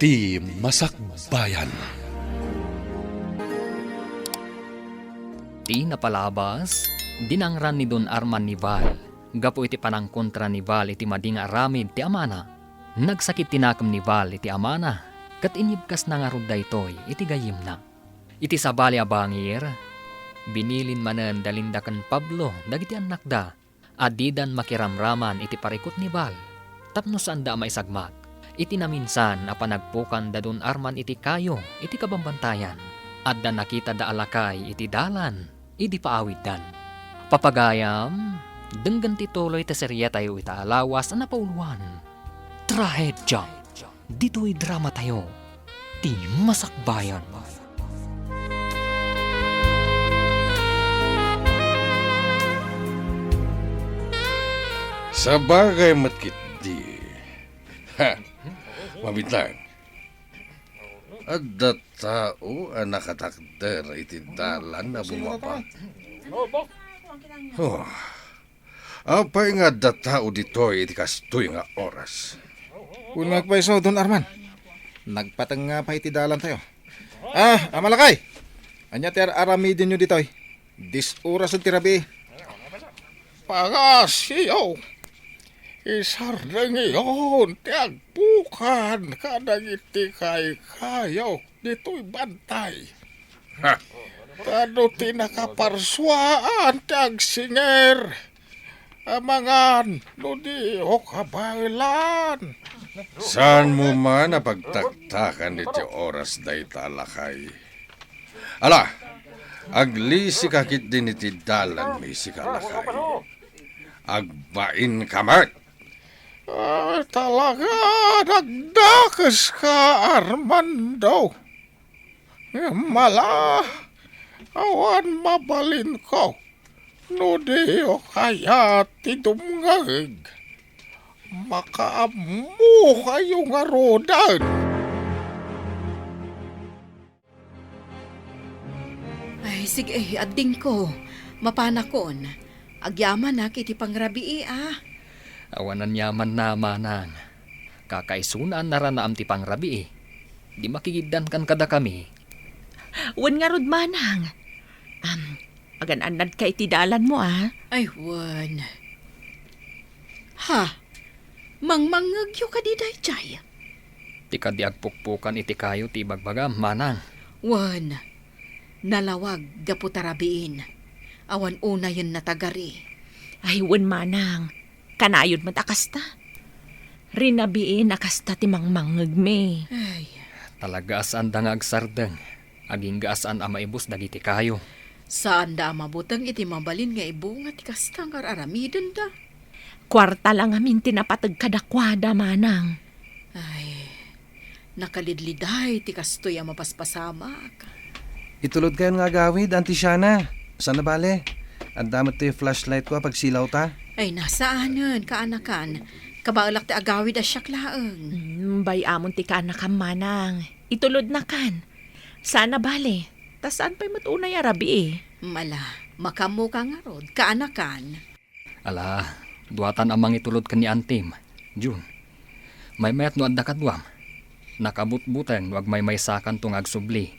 Ti Masakbayan. Ti napalabas, dinangran ni Don Arman ni Val. Gapo iti panangkontra ni Val iti mading aramid ti amana. Nagsakit tinakam ni Val iti amana. Kat inyibkas na nga rod daytoy iti gayim na. Iti sabali abangir, binilin manen dalindakan Pablo dagiti anak da. Adidan makiramraman iti parikot ni Val. Tapno saan da maisagmat. Iti naminsan a panagpukan da Don Arman iti kayo iti kabambantayan. At da nakita da alakay iti dalan, iti paawid dan. Papagayam, denggan ti tuloy ta serya tayo ita alawas na napauluan. Trahedya, dito'y drama tayo, ti Masakbayan. Sa bagay matkit di. Mabitlan. At da tao ang nakatakder iti dalan na bumaba. Oh. Apay nga da tao dito'y iti kastoy nga oras. Kung nagpaiso, Don Arman, nagpatang nga pa iti dalan tayo. Amalakay! Anya ti aramidin nyo ditoy. Dis oras ang tirabi. Pagasiyaw, isardang iyon, tiagpukan, kadang iti kayaw, dito'y bantay. Ha! Kano tinakaparswaan, tiagsinger, amangan, nudi o kabailan. Saan mo man napagtaktakan iti oras day talakay? Ala, aglisi kakit din iti dalan may sikalakay. Agbain kamat. Talaga, nagdakas ka, Armando. Mala, awan mabalin ko. Nudi o kaya tidumngag. Makaamu kayo nga rodan. Ay, sige, adding ko. Mapanakon. Agyaman na kiti pangrabii, Awanan yaman na manang. Kakaisunan na ranaam ti pangrabi Di makigiddan kan kada kami. Wan nga rod manang. Agan-anad ka iti dalan mo Ay, wan. Ha? Mangmangagyo ka di day, Chay. Ti kadi agpukpukan iti kayo ti bagbagam manang. Wan. Nalawag gaputarabiin. Awan una yun natagari. Ay, wan manang. Kanayod matakasta. Rinabiin akasta ti mangmangag me. Ay, Talaga asaan da nga agsardeng. Aging gaasaan ang maibus dagiti kayo. saan da mabutang iti mabalin nga ibunga ti kastang aramiden da. Kwarta lang amin tinapatag kadakwada manang. Ay, nakalidliday ti kastoy ang mapaspasamak. Itulod kayo nga gawid, Auntie Shana. Saan na bale? Ang damat to yung flashlight ko pag silaw ta. Ay, nasaanan, kaanakan. Kabalak ti agawid asyak laeng. Bay amon ti ka ka manang. Itulod na kan. Sana bale. Tasaan pa'y matunay arabi Mala, makamu ka nga rod, kaanakan. Ala, duatan amang itulod ka ni Antim. Jun, may mayat no adda kadwam. Nakabutbuteng wag may sakan tong agsubli.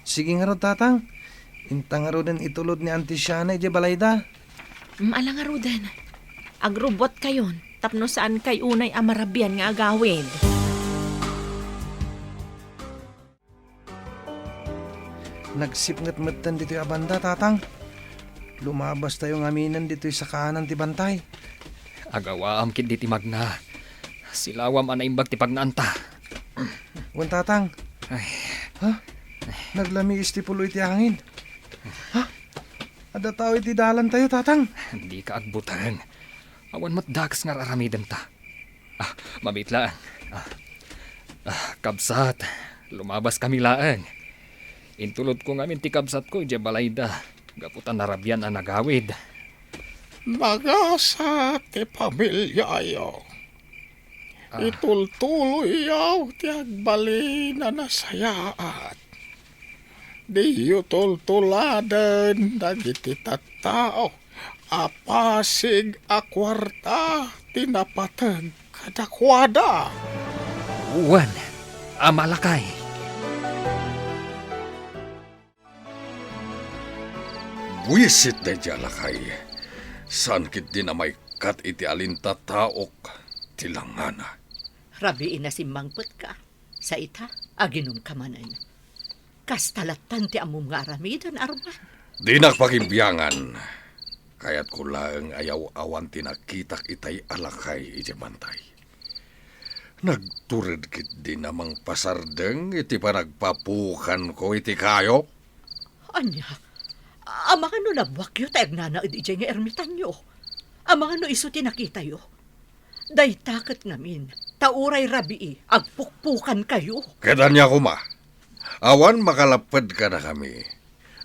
Sige nga ro, tatang. Intang nga ro din itulod ni Auntie Shana, ije balayda. Alang nga rodan. Agrobot kayon. Tapno saan kay unay amarabian nga agawid. Nagsipngat-matan dito yung abanda, tatang. Lumabas tayo ng aminan dito sa kanan ti bantay. Agawaam kit di ti magna. Silawam anaimbag ti pagnaanta. Wan, tatang. Ay, Ha? Naglami istipulo iti hangin. Ha? Ada tao iti dalan tayo, tatang. hindi ka agbutan. Awan matdakas nga raramiden ta. Mabitlaan. Kabsat. Lumabas kami laeng. Intulod ko ngamin ti kabsat ko, ije balayda. Gaputan narabyan ang nagawid. Magasa ti pamilyayo. Itultuloy yaw ti agbali na nasayaat. Di yu tultuladen dagiti tattao. Apasig akwarta tinapatag kadakwada. Wan, Amalakay. Buisit na di alakay. Saan kit din na may kat iti alinta taok tilangana. Rabiin na si mangput ka. Sa ita, aginom ka manan. Kastalatan ti among nga aramidan, Arman. Di nakpakimbiyangan. Kaya't ko lang ayaw awan tinakitak itay alakay iti bantay. Nagturid kit din namang pasardeng iti panagpapukan ko iti kayo. Anya, amang ano nabwak yu tayag nanaid iti nga ermitan yo. Amang ano iso tinakita yo. Day takot ngamin, tauray rabii, agpukpukan kayo. Kaya niya kuma. Awan makalapad ka na kami.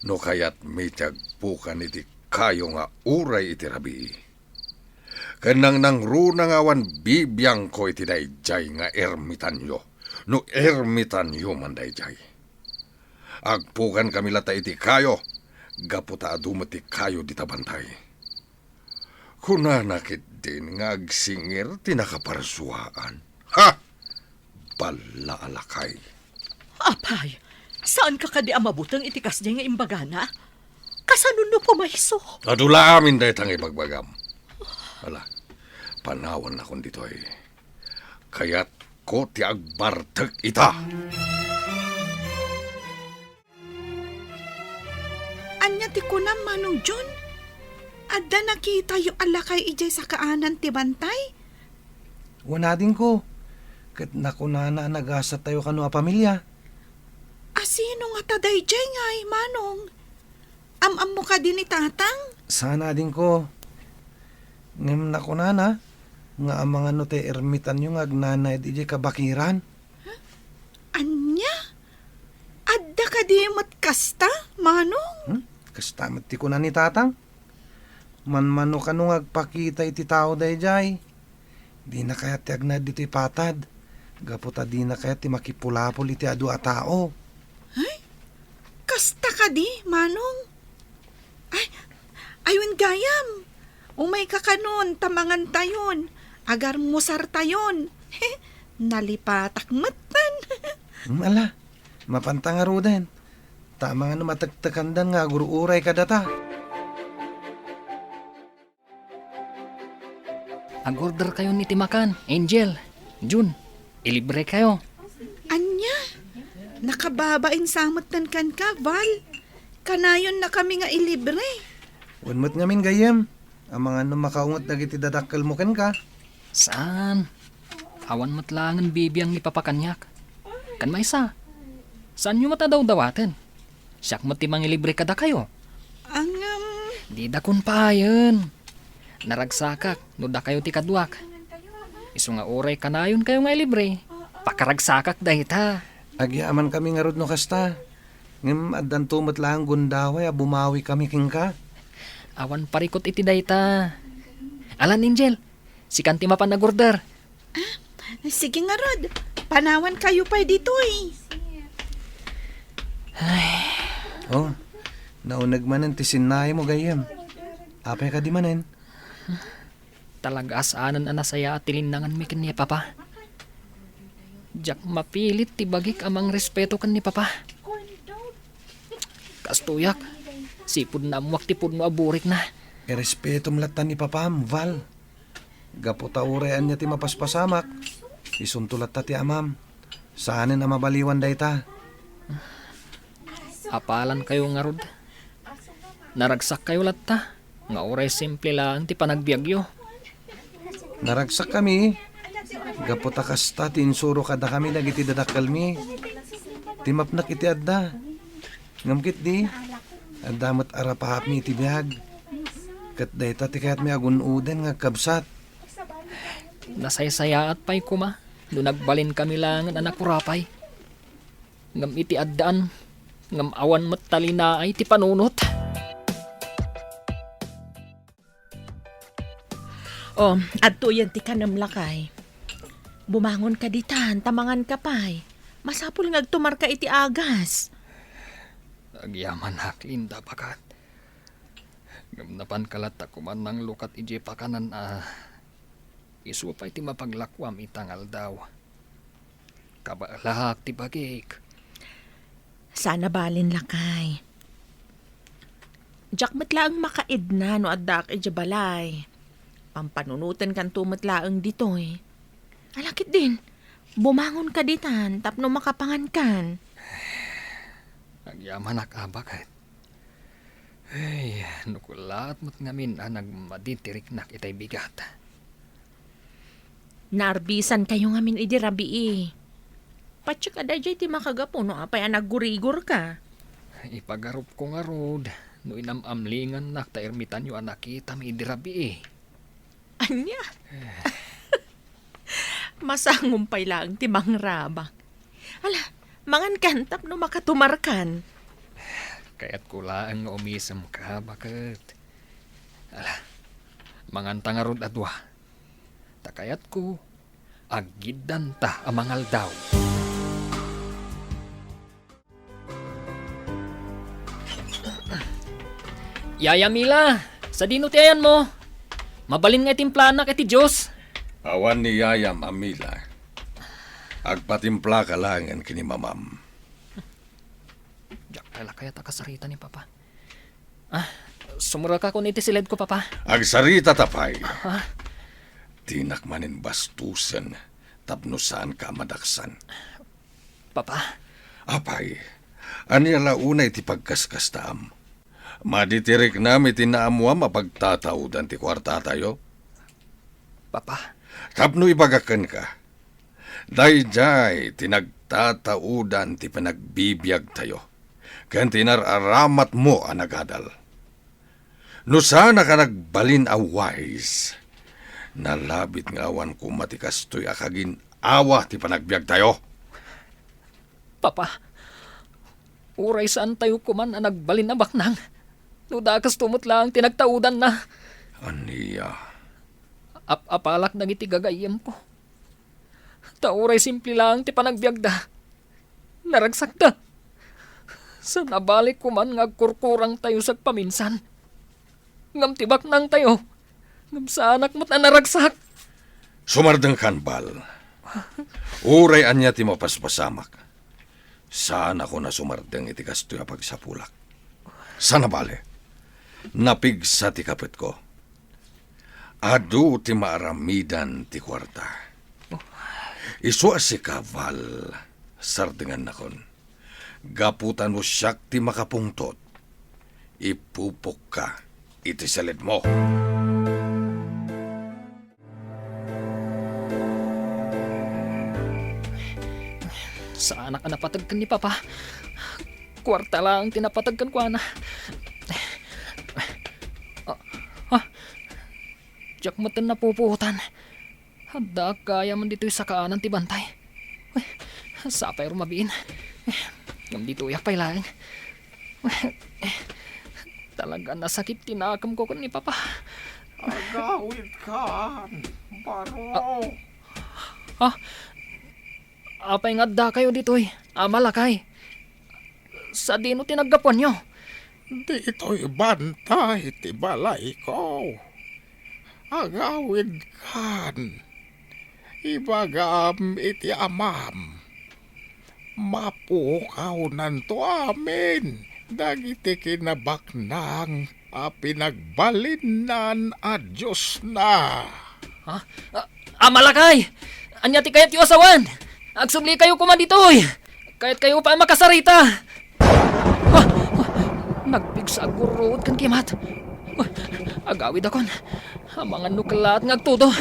No kaya't may tagpukan iti kayo nga uray iti rabi. Kanang nang runang awan bibiyang ko iti dayjay nga ermitan yo. No ermitan yo man dayjay. Agpukan kami lata iti kayo. Gaputa adumati kayo di tabantay. Kunanakit din nga agsingir tinakaparsuaan. Ha! Bala alakay. Apay, saan ka kadi amabutang itikas niya nga imbagana? Kasanun no pumahiso? Adula amin dahi tang ibagbagam. Wala, panawan na kung dito ay. Kaya't ko ti agbartag ita. Anya ti kunam Manong John? Adda nakita yung alakay ijay sa kaanan ti bantay? Wana din ko. Kat nakunana nagasa tayo kano a pamilya. Asino nga taday jay ngay, Manong? Am mo ka din ni tatang? Sana din ko. Ngem nakunana nga ang mga no te ermitan yung agnanay di kabakiran. Anya? Adda ka di mat kasta, Manong? Kastamat ti ko na ni tatang. Manmano ka nung agpakita iti tao dayjay. Di na kaya ti agnad dito ipatad. Gaputa di na kaya ti makipulapol iti adu a tao. Kasta ka di, Manong? Ayun gayam. Umay ka kanon, tamangan tayon. Agar musar tayon. Nalipatak matan. Ala, mapantangaro din. Tama nga no matagtakandan nga guruuray ka data. Ag-order kayo ni Timakan, Angel, Jun, ilibre kayo. Anya? Nakababain samot kan ka, Val. Kanayon na kami nga ilibre. Unmat ngamin gayam. Ang mga no makaungot dagiti dadakkel mo ken ka. Saan? Awan matlangan bibiyang ni papakanyak. Kan may isa. Saan nyo matadaw-dawaten? Siyak matimang ilibre kada kayo. Ang, Di da kun pa yun. Naragsakak, no da kayo ti kadwak. Isu nga oray kanayon kayo nga ilibre. Pakaragsakak dahita. Agyaman kami nga rod no kasta. Ngem addan tumat lang gundaway bumawi kami king ka. Awan parikot iti dayta. Alan Angel, si kanti mapan nag-order. sige nga, Rod. Panawan kayo pa dito eh. Oh, naunag manen ti sinay mo gayam. Apay ka di manen. Talaga asaanan anasaya at tilinangan mi ken ni Papa. Jak mapilit ti bagik amang respeto kan ni Papa. Kastuyak, sipud na amuak ti pudno aburik na. Irespeto mlatan ni papam, Val. Gaputa urean niya ti mapaspasamak. Isuntulat ta ti amam. Saanin ang mabaliwan dayta. Apalan kayo nga rod. Naragsak kayo latta. Nga oray simple lang ti panagbiagyo. Naragsak kami. Gaputa kasta ti insuro kada kami nagiti dadakal mi. Timapnak iti adda. Ngamkit di. Adamot arapahap mi iti biyag. Kat dayta ti kayat mi agunuden nga kabsat. Nasaysaya at pa'y kuma. Doon nagbalin kami lang anak kurapay. Ngam iti addaan. Ngam awan matalina ay ti panunot. Oh, adto yan ti kanamlakay. Bumangon ka ditan, tamangan ka pa'y. Masapul nga agtumar ka iti agas. Agyaman haklinda pakat. Gamnapan kalat ako man ng lukat ije pakanan isu pa iti mapaglakwam itangal daw. Kabalak ti bagik. Sana balin lakay. Jak matlaang makaid na no adak iti balay. Pampanunutan kan tumatlaang ditoy. Alakit din. Bumangon ka ditan tapno makapangan kan. Agyaman bakit. Ay, nukulat mo't ngamin nagmaditirik nak itay bigat. Narbisan kayo ngamin iti rabii. Patsya ka da jay ti makagapo no apay naggurigor ka. Ipagarup ko nga rod. No inamamlingan nak ta ermitan yu anakita mi iti rabii. Anya? Masangumpay lang ti mangrabak. Ala, mangan kantap no makatumarkan. Kaya't kulaang nga umisam ka, bakit? Ala, manganta nga rod adwa. Takayat ko, agidan ta amangal daw. Yaya Mila, sa dino ti ayan mo? Mabalin nga itimplanak iti Diyos. Awan ni Yayam Amila. Agpatimpla ka langan kini mamam. Diyak pala kaya takasarita ni Papa. Sumura ka kung iti silid ko, Papa. Agsarita tapay. Tinakmanin bastusan. Tapnusan ka madaksan. Papa, Apay, anya unay ti pagkaskastam. Maditirik nami tinaamuam mapagtataudan ti kwarta tayo. Papa, Tapno ibagakan ka. Dayjay tinagtataudan ti panagbibiyag tayo. Kan tinararamat mo ang nagadal. No sana ka nagbalin a wise. Nalabit nga awan ko matikas to'y akagin awa ti panagbiag tayo. Papa, uray saan tayo kuman ang nagbalin na baknang. No dakas tumot lang tinagtaudan na. Aniya, Apalak nang iti gagayam ko. Tauray simple lang ti panagbiagda. Naragsakda. Sa nabalik ko man ngagkurkurang tayo sa paminsan. Ngam tibak nang tayo. Ngam sa anak mo't na naragsak. sumardeng kan bal. Uray anya ti mapaspasamak. Saan ako na sumardeng iti kastoy a pagsapulak. Sana bale, napigsa ti kapit ko. Adu ti maaramidan ti kwarta. Isu si kaval, sardengan nakon. Gaputan mo siyak ti makapungtot. Ipupok ka, iti salid mo. Saan ka napatagkan ni Papa? Kwarta lang tinapatagkan ko na. Diyak matan na puputan. Handa kaya man dito'y sakaanan ti bantay. Sapay rumabiin. Ngam dito yakpay lang. Talaga nasakit tinakam ko ni Papa. Agawid kan, baro. Apay nga da kayo dito'y. Malakay. Sa dino tinaggapuan nyo. Dito'y bantay ti balay ko. Agawid kan. Ibagam iti amam. Mapukaw nanto amin. Dagiti kinabaknang pinagbalinnan a Diyos na. Malakay! Anya ti kayat yu asawan! Agsubli kayo kuman dito'y! Kayat kayo pa makasarita! Nagpigsa agurod kan kimat. Agawid akon. Mga nuklat ngagtudo.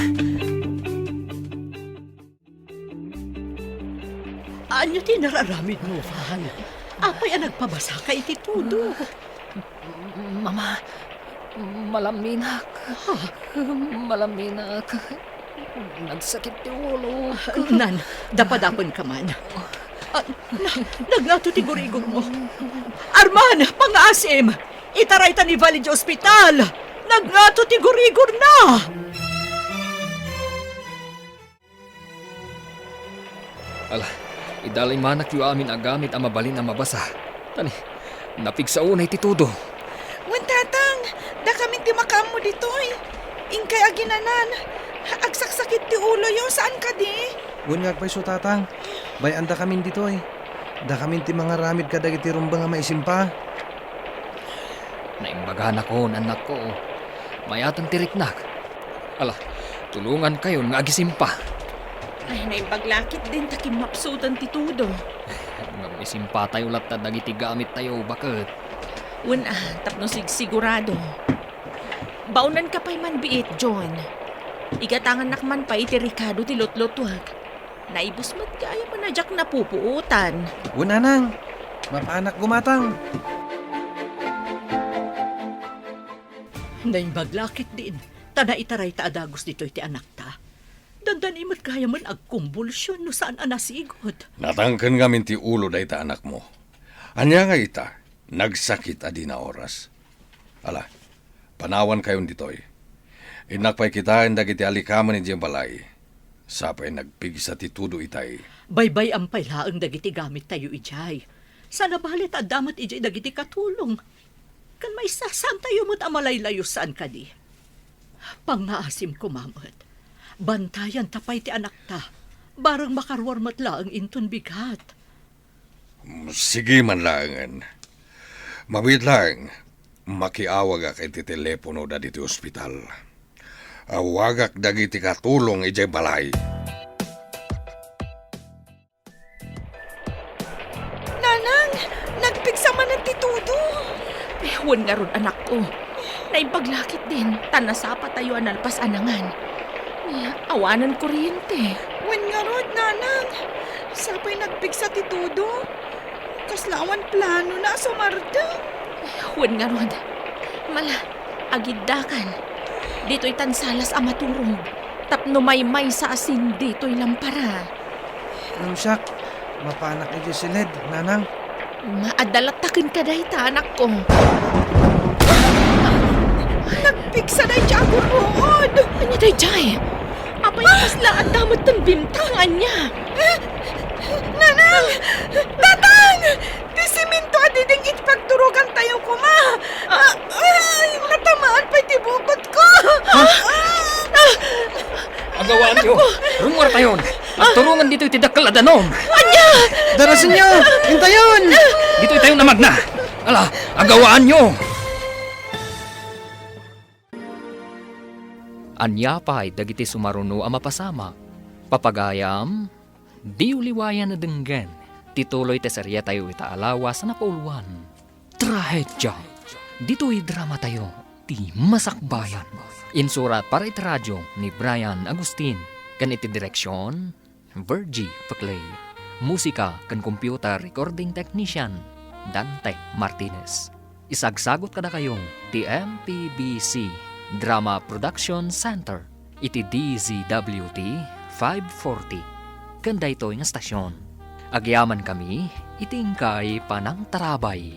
Anyo ti nararamid mo, Val? Apay ang nagpabasa ka iti tudo. Mama, malaminak. Malaminak. Nagsakit ti ulo. Nan, dapadapon ka man. Nagnato ti gurigong mo. Arman, pang-asim! Itaray ta ni Valley Hospital! Nagnato ti gurigor na! Ala, idalay manak yu amin agamit ang mabalin ang mabasa. Tani, napigsa unay ti tudo. Wantatang, da kami ti makam mo ditoy. Ingkay aginanan. Agsaksakit ti ulo yo, saan ka di? Unyag pa iso tatang. Bayan da kami dito eh. Da kami ti mga ramid ka dagiti rumba nga maisimpa. Naimbagahan ako, anak ko. Mayatan tiriknak. Ala, tulungan kayo nga agisimpa. Ay, naibaglakit din takim mapsutan ti Tudo. Nga isimpa tayo latta dagiti gamit tayo, bakit? Una, tapno sigurado. Baunan ka pa'y man biit, John. Igatangan nakman pa iti Ricardo ti lotlotwag. Naibus mat kaya manadyak na pupuutan. Una nang, mapaanak gumatang. Naibaglakit din. Tana itaray ta adagos dito iti anak ta. Dandan imot kaya man agkumbulsyon no saan anasigod. Natangkan ngamin ti ulo da ita anak mo. Anya nga ita, nagsakit adi na oras. Ala, panawan kayon ditoy. Inakpay kitain dagiti alikaman ni diyang balay. Sapay nagpigi sa titudo itay. Baybay ang pailaang dagiti gamit tayo ijay. Sana balit adamat ijay dagiti katulong. Kan may sasam tayo mo't amalaylayo saan ka di. Pangaasim ko, mamot. Bantayan tapay ti anak ta. Barang makarwar matla ang inton bigat. Sige man langan. Mawid lang, makiawag kay ti telepono da diti ospital. Awagak dagiti katulong ijay balay. Nanang, nagpigsa man ang titudo. Huwag nga ron anak ko. Naibaglakit din. Tanasapa tayo analpas anangan. Awanan kuryente. Wen nga rod, nanang. Sapay nagpigsa titudo. Kaslawan plano na sumarda. Huwag nga ron. Mala, agiddakan. Dito'y tansalas a maturog. Tapno may sa asin dito'y lampara. Siyak, mapaanak iti silid, nanang. Maadalatakin ka dahi ta, anak ko. Nagpigsa na siya agurod. Anya day, Jay? Apay kasla at damat ng bimtangan niya. Nanang! Tatang! Di siminto at diding itpagturugan tayo ko, ma! Ay, natamaan pa iti bukod ko! Agawaan nyo! Rumor tayon! Magturungan dito iti dakkel adanom! Darasin niyo! Hintayon! Dito tayo namag na! Ala, agawaan nyo! Anya pa'y dagiti sumaruno ang mapasama. Papagayam, di uliwayan na denggen. Tituloy te serya tayo itaalawa sa napauluan. Trahedya. Dito'y drama tayo. Ti Masakbayan. Insurat para iti radyo ni Brian Agustin. Kan iti direksyon, Virgie Paclay. Musika kan computer recording technician, Dante Martinez. Isagsagot kada kayong ti MPBC Drama Production Center. Iti DZWT 540. Kanda ito yung stasyon. Agyaman kami, itingkay panang tarabay.